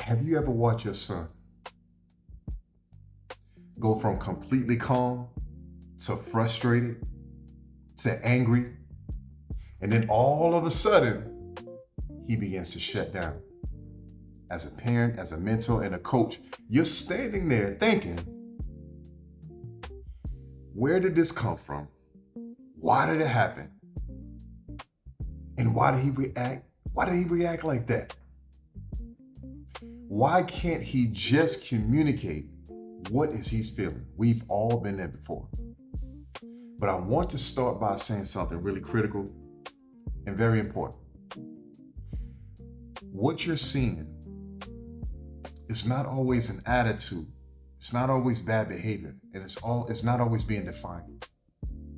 Have you ever watched your son go from completely calm to frustrated to angry, and then all of a sudden, he begins to shut down? As a parent, as a mentor, and a coach, you're standing there thinking, where did this come from? Why did it happen? And why did he react? Why did he react like that? Why can't he just communicate what is he's feeling? We've all been there before. But I want to start by saying something really critical and very important. What you're seeing is not always an attitude. It's not always bad behavior. And it's not always being defiant.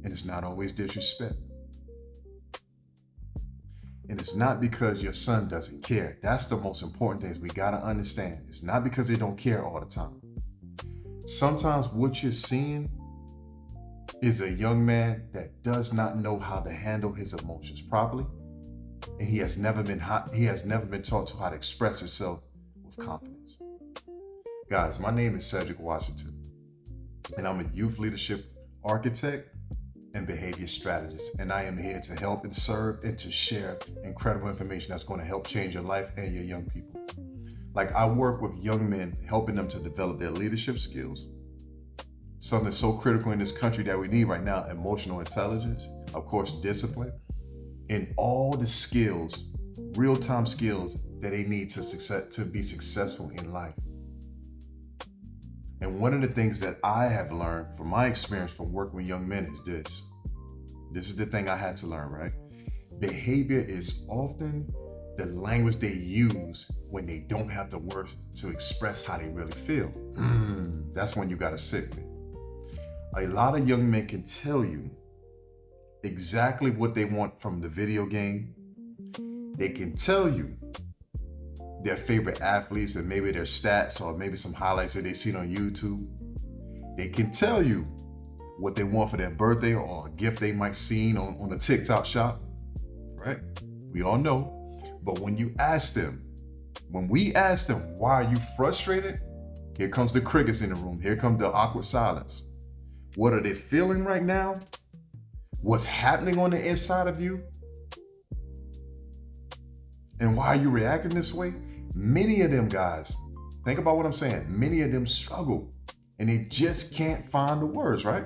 And it's not always disrespect. And it's not because your son doesn't care. That's the most important things we got to understand. It's not because they don't care all the time. Sometimes what you're seeing is a young man that does not know how to handle his emotions properly. And he has never been taught to how to express himself with confidence. Guys, my name is Cedrick Washington, and I'm a youth leadership architect and behavior strategist. And I am here to help and serve and to share incredible information that's going to help change your life and your young people. Like, I work with young men, helping them to develop their leadership skills, something so critical in this country that we need right now: emotional intelligence, of course, discipline, and all the skills, real-time skills that they need to be successful in life. And one of the things that I have learned from my experience from working with young men is this. This is the thing I had to learn, right? Behavior is often the language they use when they don't have the words to express how they really feel. That's when you got to sit with it. A lot of young men can tell you exactly what they want from the video game. They can tell you their favorite athletes and maybe their stats or maybe some highlights that they seen on YouTube. They can tell you what they want for their birthday or a gift they might seen on the TikTok shop, right? We all know. But when we ask them, why are you frustrated? Here comes the crickets in the room. Here comes the awkward silence. What are they feeling right now? What's happening on the inside of you? And why are you reacting this way? Many of them guys, think about what I'm saying. Many of them struggle and they just can't find the words, right?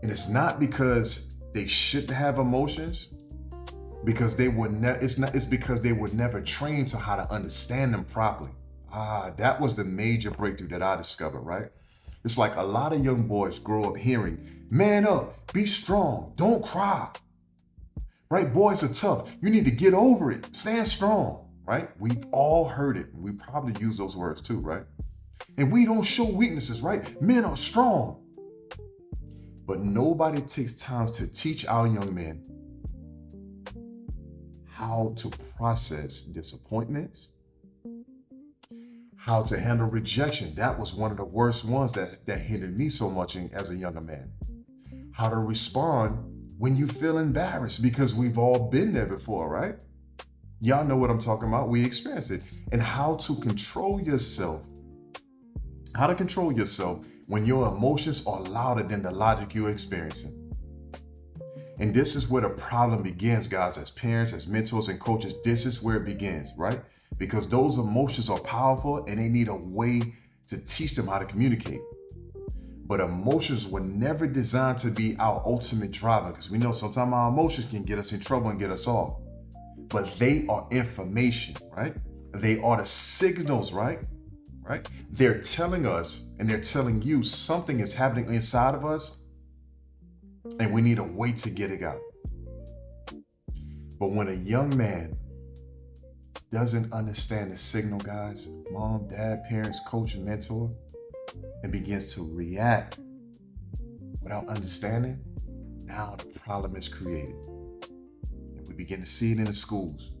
And it's not because they shouldn't have emotions, because it's because they were never trained to how to understand them properly. That was the major breakthrough that I discovered, right? It's like a lot of young boys grow up hearing, man up, be strong, don't cry, right? Boys are tough. You need to get over it. Stand strong, right? We've all heard it. We probably use those words too, right? And we don't show weaknesses, right? Men are strong. But nobody takes time to teach our young men how to process disappointments, how to handle rejection. That was one of the worst ones that hindered me so much as a younger man. How to respond when you feel embarrassed, because we've all been there before, right? Y'all know what I'm talking about. We experienced it. And how to control yourself. How to control yourself when your emotions are louder than the logic you're experiencing. And this is where the problem begins, guys, as parents, as mentors and coaches. This is where it begins, right? Because those emotions are powerful and they need a way to teach them how to communicate. But emotions were never designed to be our ultimate driver, because we know sometimes our emotions can get us in trouble and get us off. But they are information, right? They are the signals, right? They're telling us and they're telling you something is happening inside of us, and we need a way to get it out. But when a young man doesn't understand the signal, guys, mom, dad, parents, coach, and mentor, and begins to react without understanding, now the problem is created. And we begin to see it in the schools.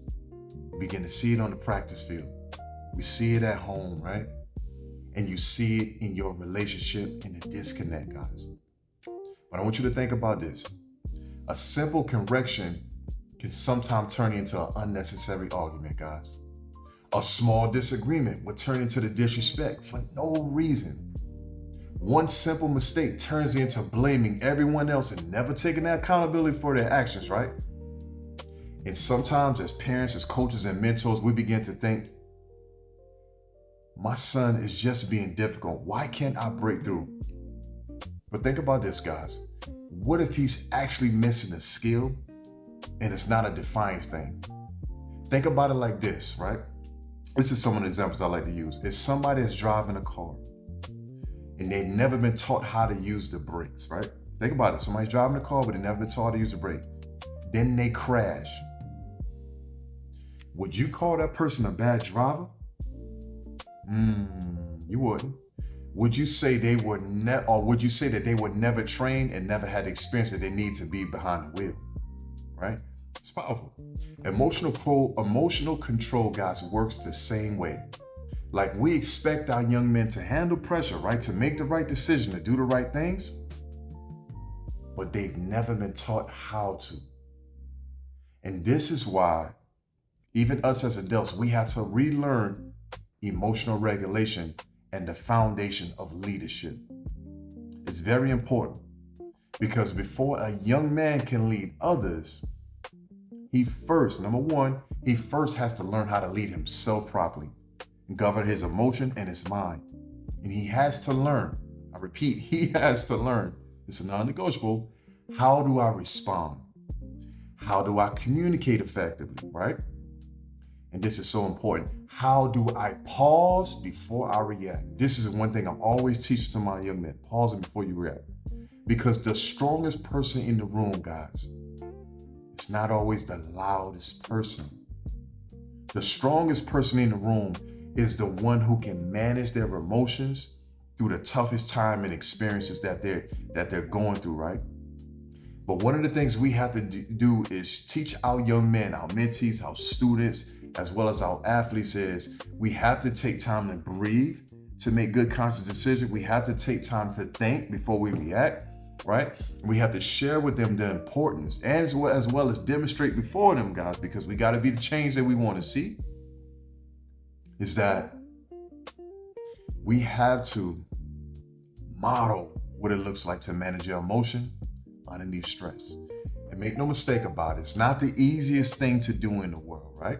We begin to see it on the practice field. We see it at home, right? And you see it in your relationship, in the disconnect, guys. But I want you to think about this. A simple correction can sometimes turn into an unnecessary argument, guys. A small disagreement would turn into the disrespect for no reason. One simple mistake turns into blaming everyone else and never taking that accountability for their actions, right? And sometimes as parents, as coaches and mentors, we begin to think, my son is just being difficult. Why can't I break through? But think about this, guys. What if he's actually missing a skill and it's not a defiance thing? Think about it like this, right? This is some of the examples I like to use. It's somebody that's driving a car and they've never been taught how to use the brakes, right? Think about it. Somebody's driving a car, but they've never been taught how to use the brake. Then they crash. Would you call that person a bad driver? You wouldn't. Would you say they were would you say that they were never trained and never had the experience that they need to be behind the wheel? Right? It's powerful. Emotional control, guys, works the same way. Like we expect our young men to handle pressure, right? To make the right decision, to do the right things, but they've never been taught how to. And this is why even us as adults, we have to relearn emotional regulation and the foundation of leadership. It's very important because before a young man can lead others, he first has to learn how to lead himself properly and govern his emotion and his mind. And he has to learn, I repeat, he has to learn, it's a non-negotiable, how do I respond? How do I communicate effectively, right? And this is so important. How do I pause before I react? This is one thing I'm always teaching to my young men. Pausing before you react. Because the strongest person in the room, guys, it's not always the loudest person. The strongest person in the room is the one who can manage their emotions through the toughest time and experiences that they're going through, right? But one of the things we have to do is teach our young men, our mentees, our students, as well as our athletes, is we have to take time to breathe, to make good conscious decisions. We have to take time to think before we react, right? We have to share with them the importance and as well as demonstrate before them, guys, because we got to be the change that we want to see, is that we have to model what it looks like to manage your emotion underneath stress. And make no mistake about it, it's not the easiest thing to do in the world, right?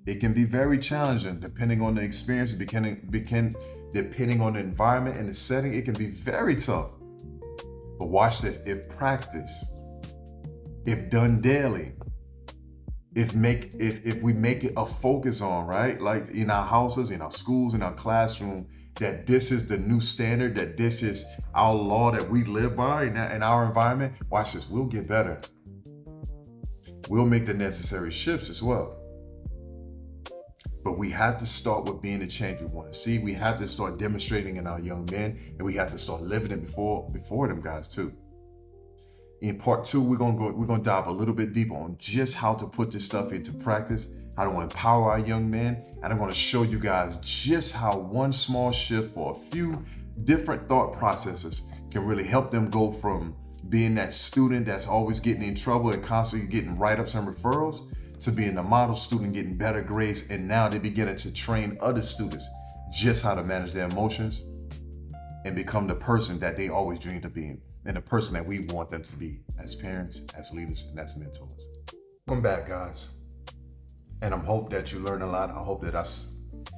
It can be very challenging depending on the experience, depending on the environment and the setting. It can be very tough. But watch this, if practice, if done daily, if we make it a focus on, right? Like in our houses, in our schools, in our classroom, that this is the new standard, that this is our law that we live by in our environment, watch this, we'll get better. We'll make the necessary shifts as well. But we have to start with being the change we want to see. We have to start demonstrating in our young men, and we have to start living it before them guys too. In part 2, we're gonna dive a little bit deeper on just how to put this stuff into practice, how to empower our young men, and I'm gonna show you guys just how one small shift for a few different thought processes can really help them go from being that student that's always getting in trouble and constantly getting write-ups and referrals to being a model student, getting better grades, and now they're beginning to train other students just how to manage their emotions and become the person that they always dreamed of being, and the person that we want them to be as parents, as leaders, and as mentors. Welcome back, guys. And I hope that you learned a lot. I hope that I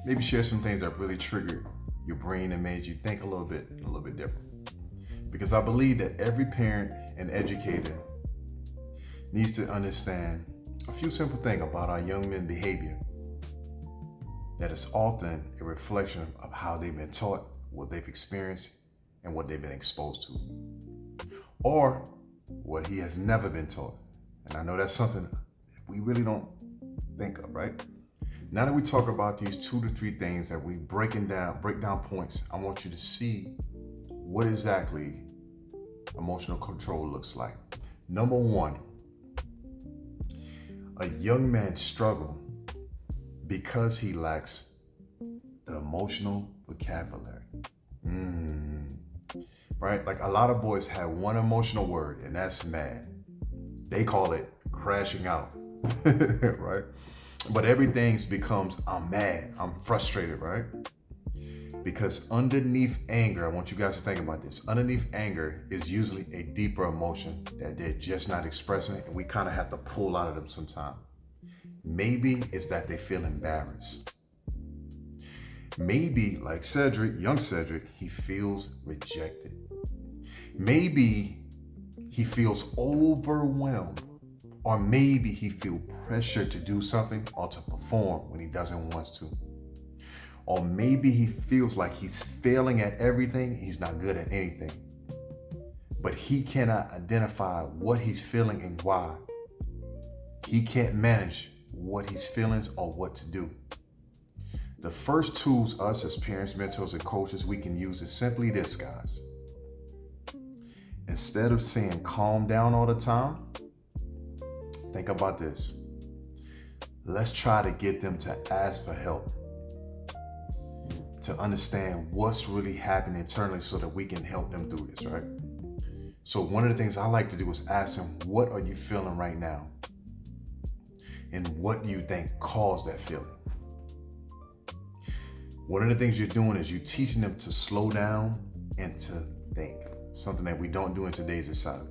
maybe share some things that really triggered your brain and made you think a little bit different. Because I believe that every parent and educator needs to understand a few simple things about our young men's behavior that is often a reflection of how they've been taught, what they've experienced, and what they've been exposed to, or what he has never been taught. And I know that's something we really don't think of, right? Now that we talk about these 2 to 3 things that we break down points, I want you to see what exactly emotional control looks like. Number 1, a young man struggles because he lacks the emotional vocabulary. Right? Like a lot of boys have one emotional word, and that's mad. They call it crashing out, right? But everything becomes, I'm mad, I'm frustrated, right? Because underneath anger, I want you guys to think about this. Underneath anger is usually a deeper emotion that they're just not expressing, and we kind of have to pull out of them sometimes. Maybe it's that they feel embarrassed. Maybe, like Cedrick, young Cedrick, he feels rejected. Maybe he feels overwhelmed, or maybe he feels pressure to do something or to perform when he doesn't want to. Or maybe he feels like he's failing at everything, he's not good at anything. But he cannot identify what he's feeling and why. He can't manage what he's feeling or what to do. The first tools us as parents, mentors, and coaches we can use is simply this, guys. Instead of saying calm down all the time, think about this. Let's try to get them to ask for help, to understand what's really happening internally so that we can help them through this, right? So one of the things I like to do is ask them, what are you feeling right now? And what do you think caused that feeling? One of the things you're doing is you're teaching them to slow down and to think, something that we don't do in today's society.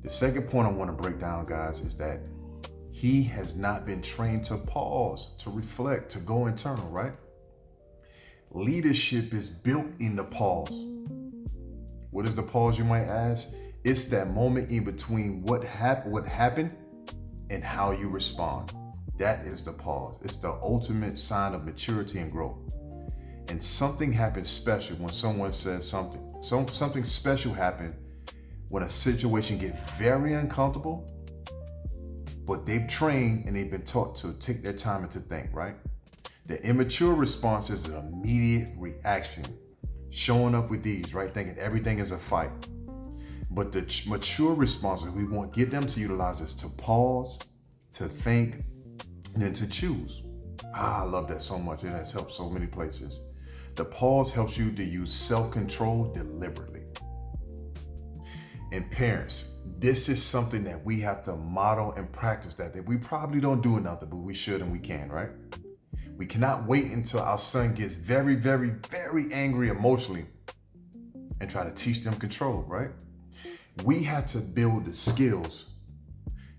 The second point I want to break down, guys, is that he has not been trained to pause, to reflect, to go internal, right? Leadership is built in the pause. What is the pause, you might ask? It's that moment in between what happened and how you respond. That is the pause. It's the ultimate sign of maturity and growth. And something happens special when someone says something. Something special happened when a situation gets very uncomfortable, but they've trained and they've been taught to take their time and to think, right? The immature response is an immediate reaction, showing up with these, right? Thinking everything is a fight. But the mature response that we want to get them to utilize is to pause, to think, and then to choose. I love that so much. It has helped so many places. The pause helps you to use self-control deliberately. And parents, this is something that we have to model and practice that we probably don't do enough, but we should and we can, right? We cannot wait until our son gets very, very, very angry emotionally and try to teach them control, right? We have to build the skills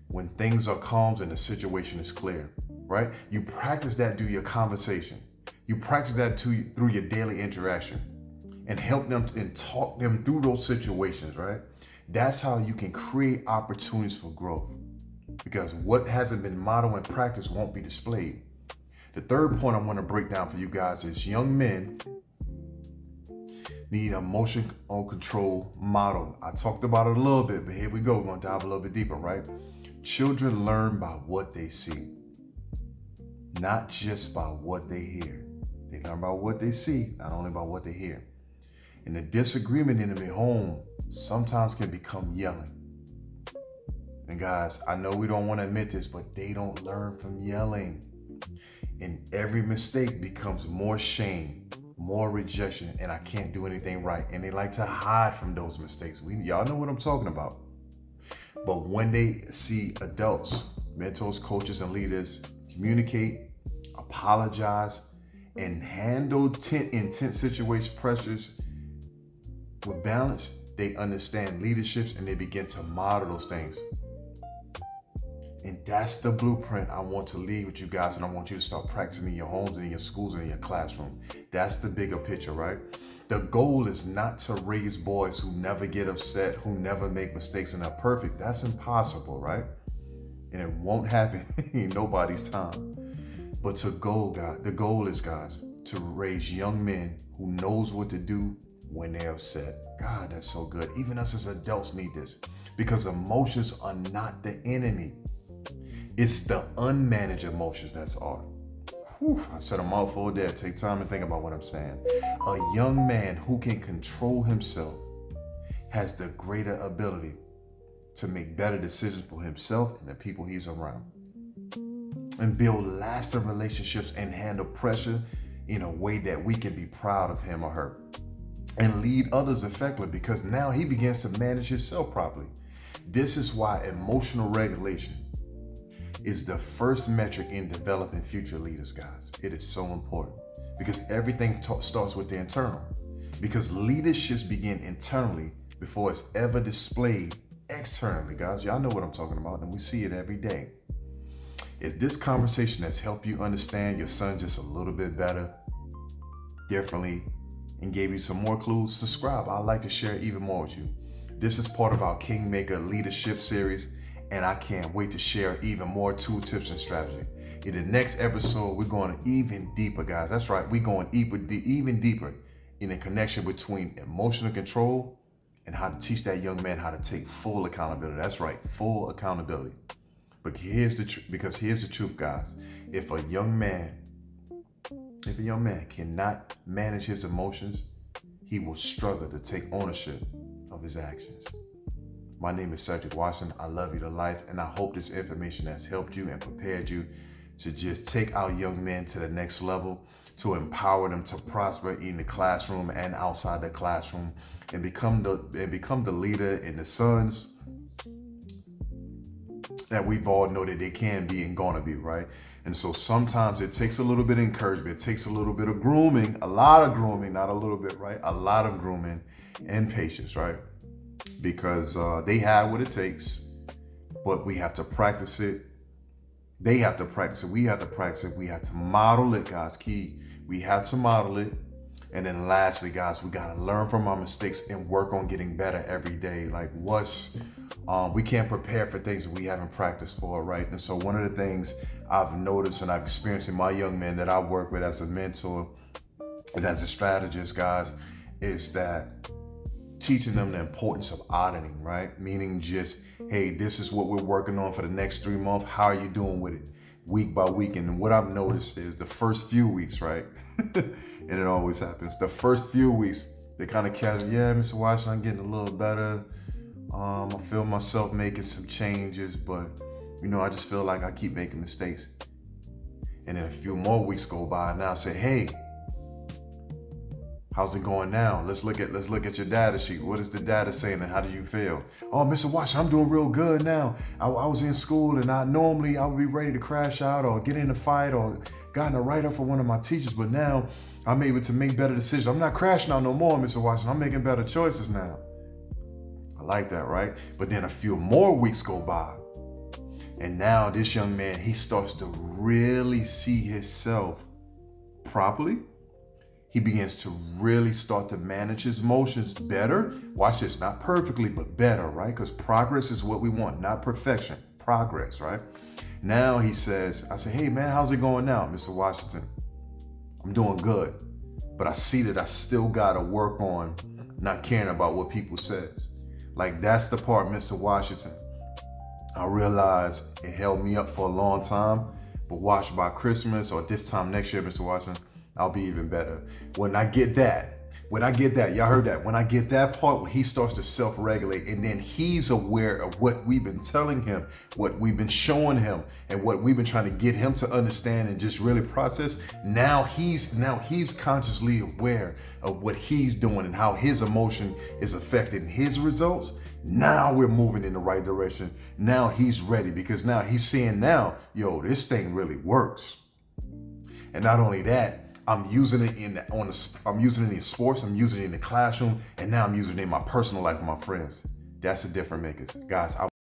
when things are calm and the situation is clear, right? You practice that through your conversation. You practice that through your daily interaction and help them and talk them through those situations, right? That's how you can create opportunities for growth, because what hasn't been modeled and practiced won't be displayed. The third point I want to break down for you guys is young men need emotional control model. I talked about it a little bit, but here we go. We're going to dive a little bit deeper, right? Children learn by what they see, not just by what they hear. They learn by what they see, not only by what they hear. And the disagreement in the home sometimes can become yelling. And guys, I know we don't want to admit this, but they don't learn from yelling. And every mistake becomes more shame, more rejection, and I can't do anything right. And they like to hide from those mistakes. Y'all know what I'm talking about. But when they see adults, mentors, coaches, and leaders communicate, apologize, and handle intense situation pressures with balance, they understand leaderships and they begin to model those things. And that's the blueprint I want to leave with you guys, and I want you to start practicing in your homes and in your schools and in your classroom. That's the bigger picture, right? The goal is not to raise boys who never get upset, who never make mistakes and are perfect. That's impossible, right? And it won't happen in nobody's time. But the goal is, guys, to raise young men who knows what to do when they're upset. God, that's so good. Even us as adults need this, because emotions are not the enemy. It's the unmanaged emotions that's art. Whew, I said a mouthful there. Take time and think about what I'm saying. A young man who can control himself has the greater ability to make better decisions for himself and the people he's around, and build lasting relationships and handle pressure in a way that we can be proud of him or her, and lead others effectively, because now he begins to manage himself properly. This is why emotional regulation is the first metric in developing future leaders, guys. It is so important because everything starts with the internal. Because leaderships begin internally before it's ever displayed externally, guys. Y'all know what I'm talking about, and we see it every day. If this conversation has helped you understand your son just a little bit better, differently, and gave you some more clues, subscribe. I'd like to share even more with you. This is part of our Kingmaker Leadership Series, and I can't wait to share even more tool tips and strategy. In the next episode, we're going even deeper, guys. That's right. We're going even deeper in the connection between emotional control and how to teach that young man how to take full accountability. That's right, full accountability. But here's the truth, guys. If a young man cannot manage his emotions, he will struggle to take ownership of his actions. My name is Cedrick Washington. I love you to life, and I hope this information has helped you and prepared you to just take our young men to the next level, to empower them to prosper in the classroom and outside the classroom, and become the leader and the sons that we've all know that they can be and gonna be, right? And so sometimes it takes a little bit of encouragement. It takes a little bit of grooming, a lot of grooming, not a little bit, right? A lot of grooming and patience, right? Because they have what it takes, but we have to practice it. They have to practice it. We have to practice it. We have to model it, guys. Key. We have to model it. And then lastly, guys, we got to learn from our mistakes and work on getting better every day. Like we can't prepare for things that we haven't practiced for, right? And so one of the things I've noticed and I've experienced in my young men that I work with as a mentor and as a strategist, guys, is that teaching them the importance of auditing, right? Meaning just, hey, this is what we're working on for the next 3 months. How are you doing with it? Week by week. And what I've noticed is the first few weeks, right? And it always happens. The first few weeks, they kind of catch, yeah, Mr. Washington, I'm getting a little better. I feel myself making some changes, but I just feel like I keep making mistakes. And then a few more weeks go by and I say, hey, how's it going now? Let's look at your data sheet. What is the data saying and how do you feel? Oh, Mr. Washington, I'm doing real good now. I was in school and I would be ready to crash out or get in a fight or gotten a write-up for one of my teachers, but now I'm able to make better decisions. I'm not crashing out no more, Mr. Washington. I'm making better choices now. I like that, right? But then a few more weeks go by. And now this young man, he starts to really see himself properly. He begins to really start to manage his emotions better. Watch this, not perfectly, but better, right? Because progress is what we want, not perfection, progress, right? Now he says, I say, hey man, how's it going now, Mr. Washington? I'm doing good, but I see that I still gotta work on not caring about what people says. Like that's the part, Mr. Washington. I realize it held me up for a long time, but watch by Christmas or this time next year, Mr. Washington, I'll be even better. When I get that, y'all heard that. When I get that part where he starts to self-regulate and then he's aware of what we've been telling him, what we've been showing him, and what we've been trying to get him to understand and just really process. Now he's consciously aware of what he's doing and how his emotion is affecting his results. Now we're moving in the right direction. Now he's ready because now he's seeing this thing really works. And not only that, I'm using it in sports, I'm using it in the classroom, and now I'm using it in my personal life with my friends. That's the difference makers. Guys,